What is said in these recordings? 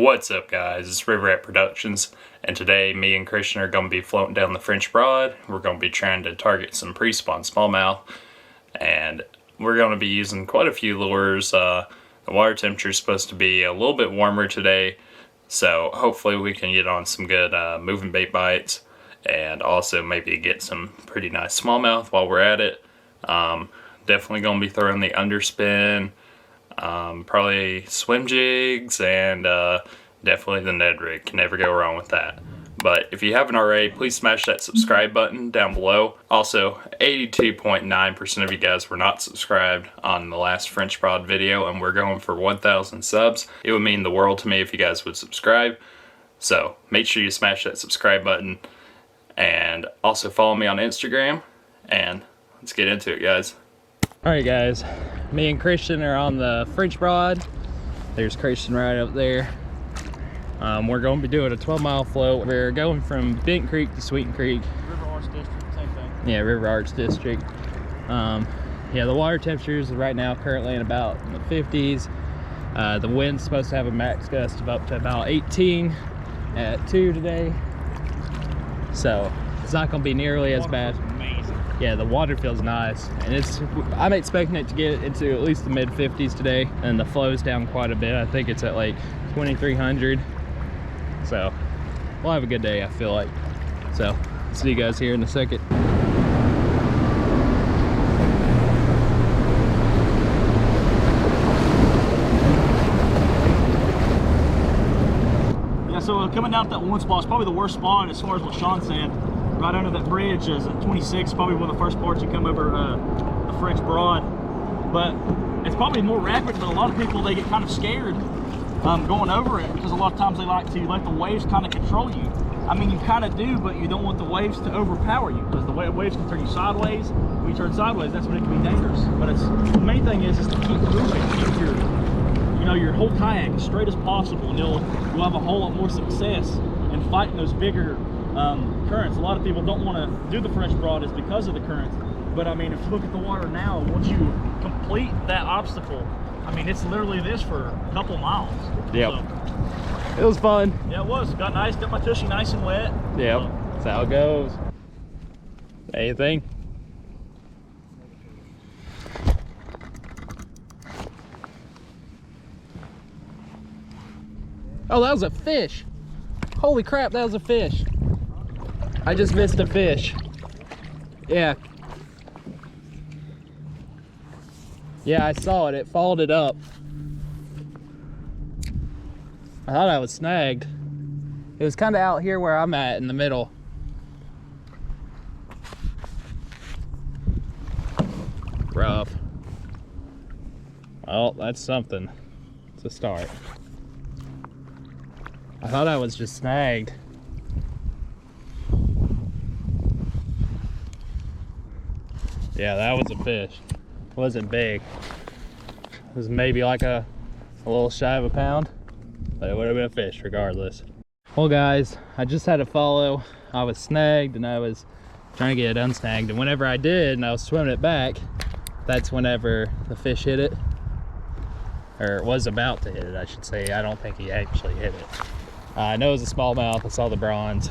What's up, guys? It's River Rat Productions, and today me and Christian are going to be floating down the French Broad. We're going to be trying to target some Prespawn Smallmouth, and we're going to be using quite a few lures. The water temperature is supposed to be a little bit warmer today, so hopefully we can get on some good moving bait bites, and also maybe get some pretty nice smallmouth while we're at it. Definitely going to be throwing the underspin, probably swim jigs, and definitely the Ned rig. Can never go wrong with that. But if you haven't already, please smash that subscribe button down below. Also, 82.9% of you guys were not subscribed on the last French Broad video, and we're going for 1,000 subs. It would mean the world to me if you guys would subscribe. So make sure you smash that subscribe button, and also follow me on Instagram, and let's get into it, guys. Alright guys, me and Christian are on the French Broad. There's Christian right up there. We're going to be doing a 12-mile float. We're going from Bent Creek to Sweeten Creek. River Arch District, same thing. Yeah, River Arch District. Yeah, the water temperatures right now currently in about the 50s. The wind's supposed to have a max gust of up to about 18 at 2 today. So it's not going to be nearly as bad. Yeah, the water feels nice, and I'm expecting it to get into at least the mid 50s today, and the flow's down quite a bit. I think it's at like 2,300, so we'll have a good day, I feel like. So see you guys here in a second. Yeah, so coming down at that one spot is probably the worst spot as far as what Sean said. Right under that bridge is at 26, probably one of the first parts you come over the French Broad. But it's probably more rapid, but a lot of people, they get kind of scared going over it, because a lot of times they like to let the waves kind of control you. I mean, you kind of do, but you don't want the waves to overpower you, because the waves can turn you sideways. When you turn sideways, that's when it can be dangerous. But the main thing is to keep moving, keep your whole kayak as straight as possible, and you'll have a whole lot more success in fighting those bigger currents. A lot of people don't want to do the French Broad is because of the currents, but I mean, if you look at the water now, once you complete that obstacle, I mean, it's literally this for a couple miles. Yep. So, it was fun. yeah, it was. Got my tushy nice and wet. Yep, So, that's how it goes. Anything? Oh, that was a fish. Holy crap, that was a fish. I just missed a fish. Yeah. Yeah, I saw it. It followed it up. I thought I was snagged. It was kind of out here where I'm at in the middle. Rough. Well, that's something. It's a start. I thought I was just snagged. Yeah, that was a fish. It wasn't big. It was maybe like a little shy of a pound, but it would have been a fish regardless. Well guys, I just had to follow. I was snagged and I was trying to get it unsnagged, and whenever I did and I was swimming it back, that's whenever the fish hit it. Or was about to hit it, I should say. I don't think he actually hit it. I know it was a smallmouth. I saw the bronze.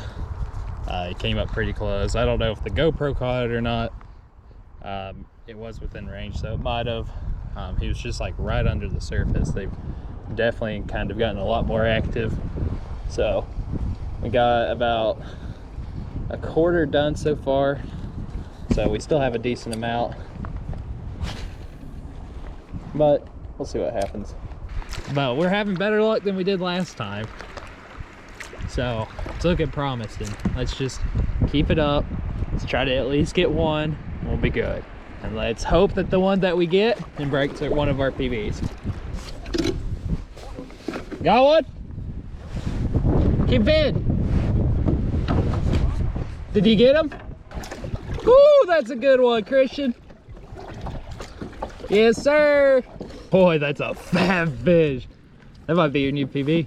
It came up pretty close. I don't know if the GoPro caught it or not. It was within range, so it might have. He was just like right under the surface. They've definitely kind of gotten a lot more active. So we got about a quarter done so far, so we still have a decent amount, but we'll see what happens. But we're having better luck than we did last time, so it's looking promising. Let's just keep it up. Let's try to at least get one. We'll be good, and let's hope that the one that we get and breaks one of our PBs. Got one? Keep in. Did you get him? Ooh, that's a good one, Christian. Yes, sir. Boy, that's a fat fish. That might be your new PB.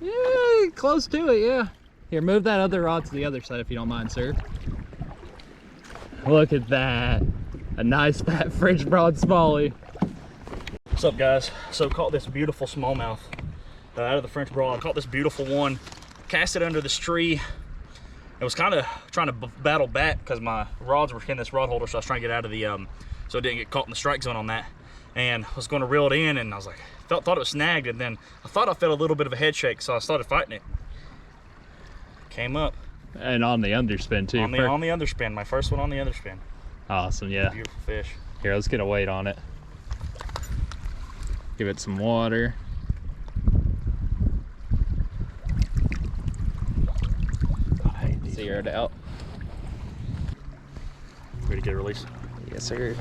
Yeah, close to it, yeah. Here, move that other rod to the other side if you don't mind, sir. Look at that. A nice fat French Broad smallie. What's up, guys? So caught this beautiful smallmouth. out of the French Broad. I caught this beautiful one, cast it under this tree. I was kind of trying to battle back because my rods were in this rod holder, so I was trying to get out of the, so I didn't get caught in the strike zone on that. And I was going to reel it in, and I was like, thought it was snagged, and then I thought I felt a little bit of a head shake, so I started fighting it. Came up. And on the underspin too. On the underspin, my first one on the underspin. Awesome, yeah. Beautiful fish. Here, let's get a weight on it. Give it some water. Zero it out. Ready to get a release? Yes, sir.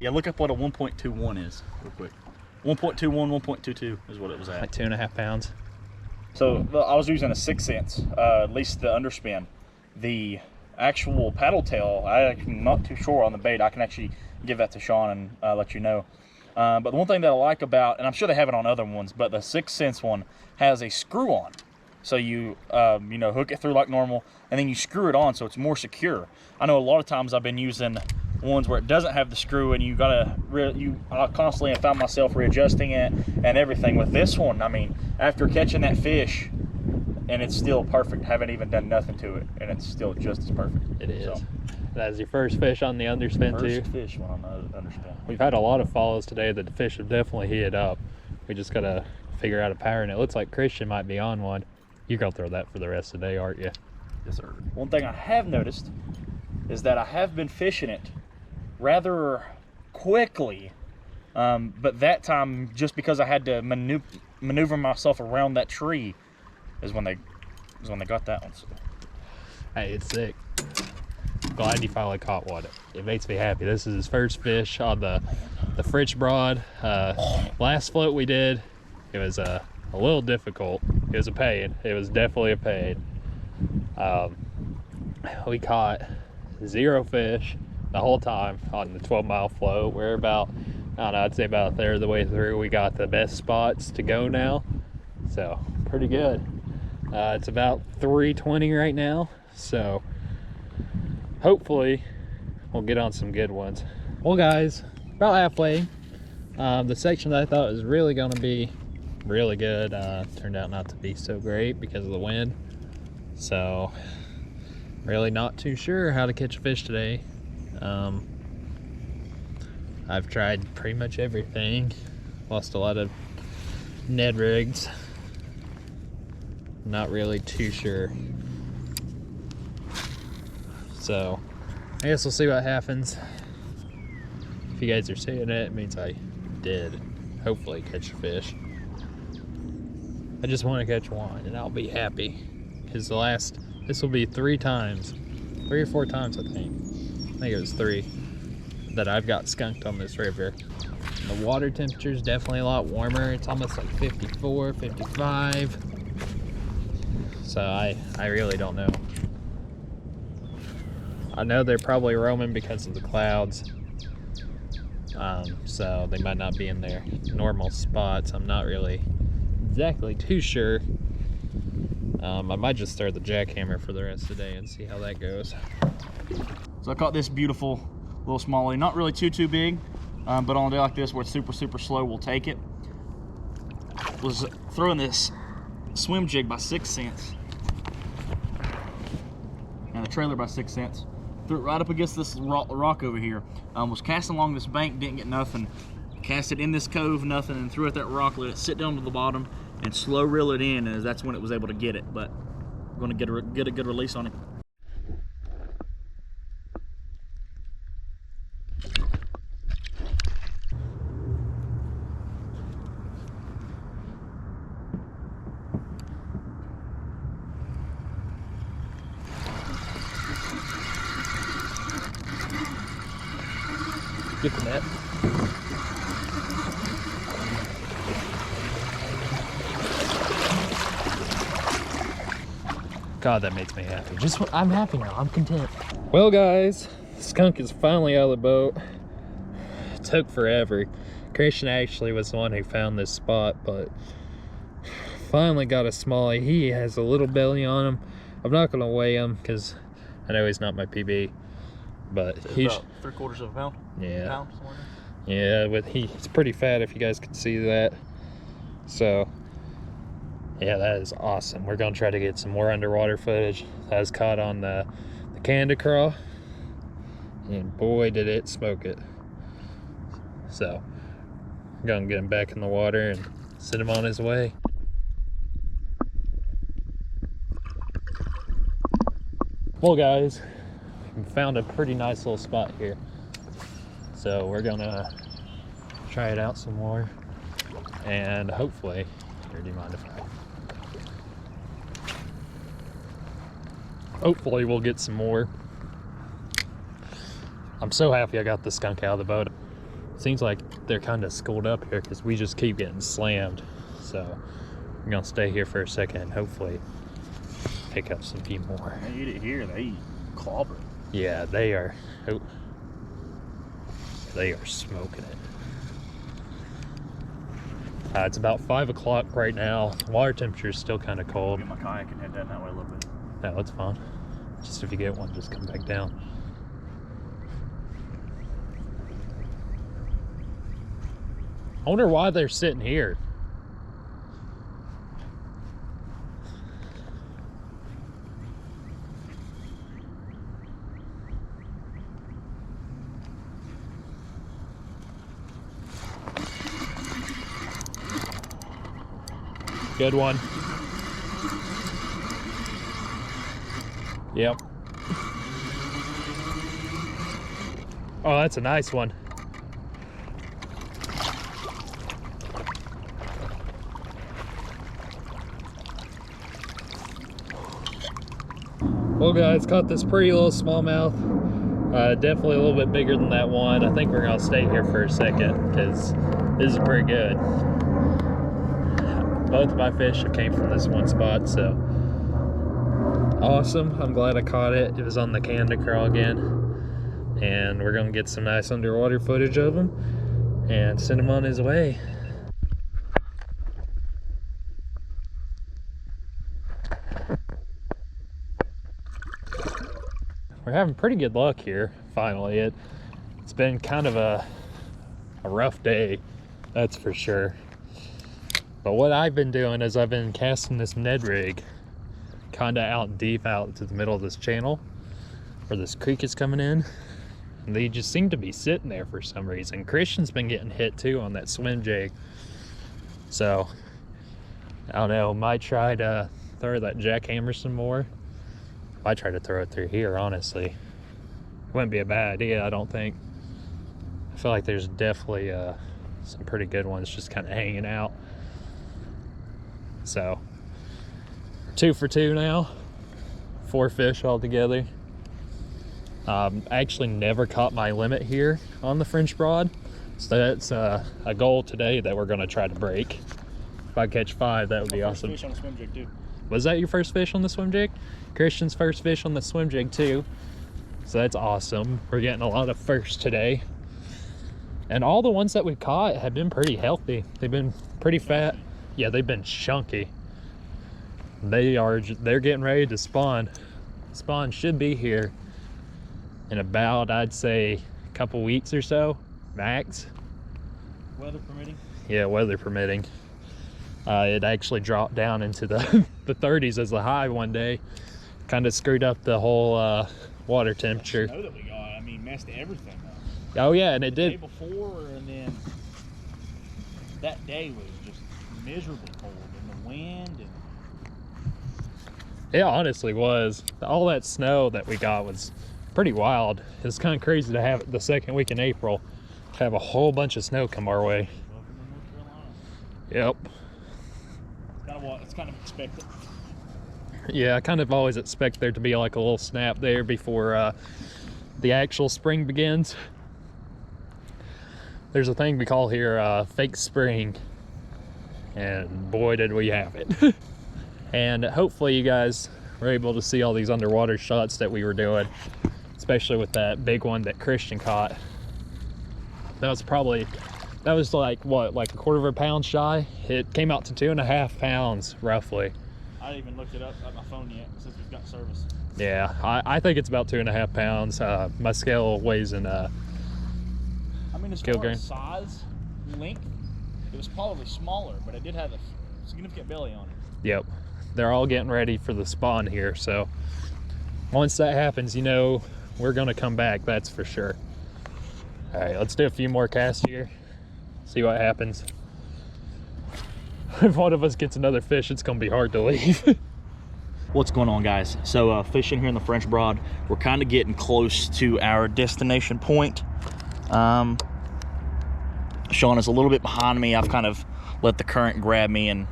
Yeah, look up what a 1.21 is real quick. 1.21, 1.22 is what it was at. Like 2.5 pounds. So I was using a 6 cents, at least the underspin. The actual paddle tail, I'm not too sure on the bait. I can actually give that to Sean and let you know. But the one thing that I like about, and I'm sure they have it on other ones, but the 6 cents one has a screw on. So you, you know, hook it through like normal, and then you screw it on so it's more secure. I know a lot of times I've been using ones where it doesn't have the screw, and you gotta, I constantly have found myself readjusting it and everything. With this one, I mean, after catching that fish, and it's still perfect, haven't even done nothing to it, and it's still just as perfect. It is. So, That's your first fish on the underspin too? First fish on the underspin. We've had a lot of follows today that the fish have definitely heated up. We just gotta figure out a pattern. It looks like Christian might be on one. You're gonna throw that for the rest of the day, aren't you? Yes, sir. One thing I have noticed is that I have been fishing it rather quickly, but that time, just because I had to maneuver myself around that tree, is when they got that one. So. Hey, it's sick. Glad you finally caught one. It makes me happy. This is his first fish on the French Broad. Last float we did, it was a little difficult. It was a pain. It was definitely a pain. We caught 0 fish the whole time on the 12-mile float. We're about, I don't know, I'd say about a third of the way through. We got the best spots to go now, so pretty good. It's about 3:20 right now, so hopefully we'll get on some good ones. Well guys, about halfway. The section that I thought was really going to be really good turned out not to be so great because of the wind, so really not too sure how to catch a fish today. I've tried pretty much everything, lost a lot of Ned rigs, not really too sure, so I guess we'll see what happens. If you guys are seeing it, it means I did hopefully catch a fish. I just want to catch one and I'll be happy, because this will be 3 or 4 times I think it was 3 that I've got skunked on this river. The water temperature is definitely a lot warmer. It's almost like 54, 55. So I really don't know. I know they're probably roaming because of the clouds. So they might not be in their normal spots. I'm not really exactly too sure. I might just throw the jackhammer for the rest of the day and see how that goes. So I caught this beautiful little smallie, not really too big, but on a day like this where it's super slow, we'll take it. Was throwing this swim jig by 6 cents and a trailer by 6 cents. Threw it right up against this rock over here. Was casting along this bank, didn't get nothing. Cast it in this cove, nothing, and threw it that rock, let it sit down to the bottom, and slow reel it in, and that's when it was able to get it. But I'm going to get a good release on it. Get the net. God, that makes me happy. I'm happy now. I'm content. Well, guys, the skunk is finally out of the boat. It took forever. Christian actually was the one who found this spot, but finally got a smallie. He has a little belly on him. I'm not gonna weigh him because I know he's not my PB, but he's about 3/4 of a pound. Yeah. Pound, somewhere in Yeah, but he's pretty fat if you guys can see that. So yeah, that is awesome. We're gonna try to get some more underwater footage. That was caught on the Canada crawl, and boy did it smoke it. So I'm gonna get him back in the water and send him on his way. Well guys, we found a pretty nice little spot here. So we're gonna try it out some more, and hopefully, here, do you mind if hopefully we'll get some more. I'm so happy I got the skunk out of the boat. Seems like they're kind of schooled up here because we just keep getting slammed. So I'm gonna stay here for a second and hopefully pick up some few more. They eat it here, they eat clobber. Yeah, they are. Oh, they are smoking it. It's about 5 o'clock right now. Water temperature is still kind of cold. Get my kayak and head down that way a little bit. No, that's fine. Just if you get one, just come back down. I wonder why they're sitting here. Good one. Yep. Oh, that's a nice one. Well guys, caught this pretty little smallmouth. Definitely a little bit bigger than that one. I think we're gonna stay here for a second because this is pretty good. Both of my fish came from this one spot, so awesome. I'm glad I caught it. It was on the Canada crawl again, and we're gonna get some nice underwater footage of him and send him on his way. We're having pretty good luck here, finally. It's been kind of a rough day, that's for sure. But what I've been doing is I've been casting this Ned rig kind of out deep out to the middle of this channel where this creek is coming in. And they just seem to be sitting there for some reason. Christian's been getting hit too on that swim jig. So, I don't know, might try to throw that jackhammer some more. I try to throw it through here, honestly. It wouldn't be a bad idea, I don't think. I feel like there's definitely some pretty good ones just kind of hanging out. So, 2 for 2 now. 4 fish altogether. I actually never caught my limit here on the French Broad. So that's a goal today that we're gonna try to break. If I catch 5, that would be awesome. Fish on a swim jig too. Was that your first fish on the swim jig? Christian's first fish on the swim jig too. So that's awesome. We're getting a lot of firsts today. And all the ones that we caught have been pretty healthy. They've been pretty fat. Yeah, they've been chunky. They're getting ready to spawn. Spawn should be here in about, I'd say, a couple weeks or so, max. Weather permitting? Yeah, weather permitting. It actually dropped down into the 30s as the high one day. Kind of screwed up the whole water temperature. The snow that we got, I mean, messed everything up. Oh yeah, and it The day did. before, and then that day was just miserably cold, and the wind, and It honestly was. All that snow that we got was pretty wild. It's kind of crazy to have it the second week in April, to have a whole bunch of snow come our way. welcome to North Carolina. Yep. It's kind of expected. Yeah, I kind of always expect there to be like a little snap there before the actual spring begins. There's a thing we call here fake spring, and boy did we have it. And hopefully you guys were able to see all these underwater shots that we were doing, especially with that big one that Christian caught. That was like what, like a 1/4 pound shy. It came out to 2.5 pounds roughly. I haven't even looked it up on my phone yet since we've got service. Yeah, I think it's about 2.5 pounds. My scale weighs in I mean, as far kilogram. as size, length, it was probably smaller, but it did have a significant belly on it. Yep. They're all getting ready for the spawn here, so once that happens, you know, we're gonna come back, that's for sure. All right, let's do a few more casts here, see what happens. If one of us gets another fish, it's gonna be hard to leave. What's going on, guys? So fishing here in the French Broad, we're kind of getting close to our destination point. Sean is a little bit behind me. I've kind of let the current grab me and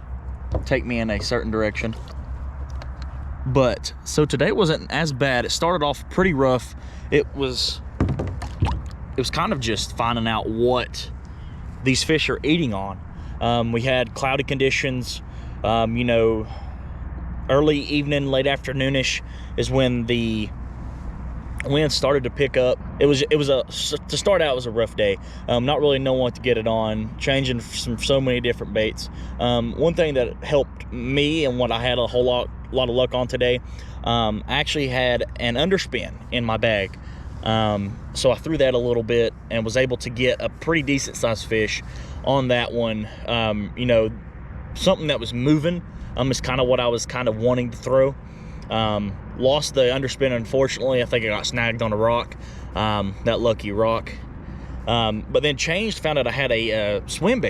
take me in a certain direction. But so today wasn't as bad. It started off pretty rough. It was kind of just finding out what these fish are eating on. We had cloudy conditions, you know, early evening, late afternoonish is when the wind started to pick up. To start out, it was a rough day. Not really knowing what to get it on, changing so many different baits. One thing that helped me and what I had a lot of luck on today, I actually had an underspin in my bag. So I threw that a little bit and was able to get a pretty decent sized fish on that one. You know, something that was moving is kind of what I was kind of wanting to throw. Lost the underspin, unfortunately. I think I got snagged on a rock, that lucky rock. But then found out I had a swim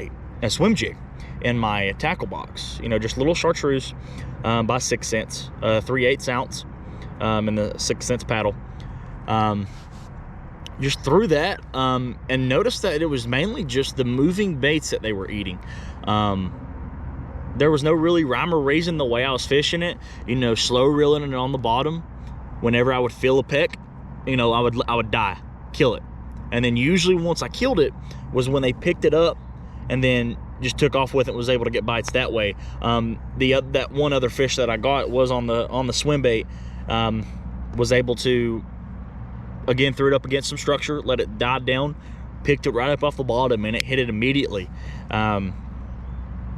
jig in my tackle box. You know, just little chartreuse by 6 cents, 3/8 ounce, in the 6 cents paddle. Just threw that and noticed that it was mainly just the moving baits that they were eating. There was no really rhyme or reason the way I was fishing it. You know, slow reeling it on the bottom. Whenever I would feel a peck, you know, I would kill it. And then usually once I killed it was when they picked it up and then just took off with it, was able to get bites that way. That one other fish that I got was on the swim bait. Was able to, again, threw it up against some structure, let it die down, picked it right up off the bottom, and it hit it immediately.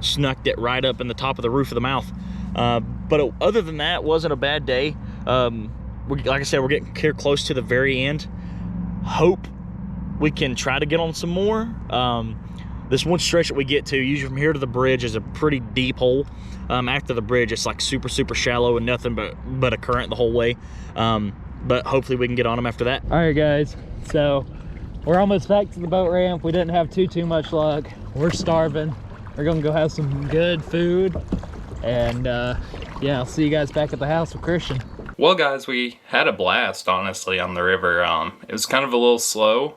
Snuck it right up in the top of the roof of the mouth. But other than that, it wasn't a bad day. Like I said, we're getting here close to the very end. Hope we can try to get on some more. This one stretch that we get to, usually from here to the bridge, is a pretty deep hole. After the bridge, it's like super shallow and nothing but a current the whole way. But hopefully we can get on them after that. All right, guys, so we're almost back to the boat ramp. We didn't have too much luck. We're starving. We're gonna go have some good food, and yeah, I'll see you guys back at the house with Christian. Well, guys, we had a blast, honestly, on the river. It was kind of a little slow,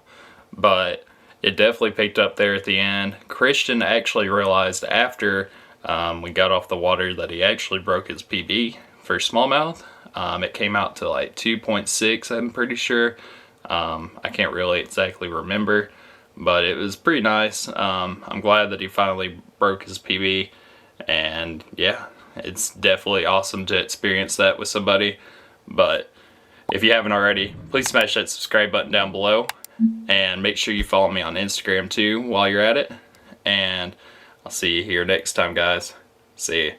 but it definitely picked up there at the end. Christian actually realized after we got off the water that he actually broke his PB for smallmouth. It came out to like 2.6, I'm pretty sure. I can't really exactly remember, but it was pretty nice. I'm glad that he finally broke his PB, and yeah, it's definitely awesome to experience that with somebody. But if you haven't already, please smash that subscribe button down below, and make sure you follow me on Instagram too while you're at it. And I'll see you here next time, guys. See ya.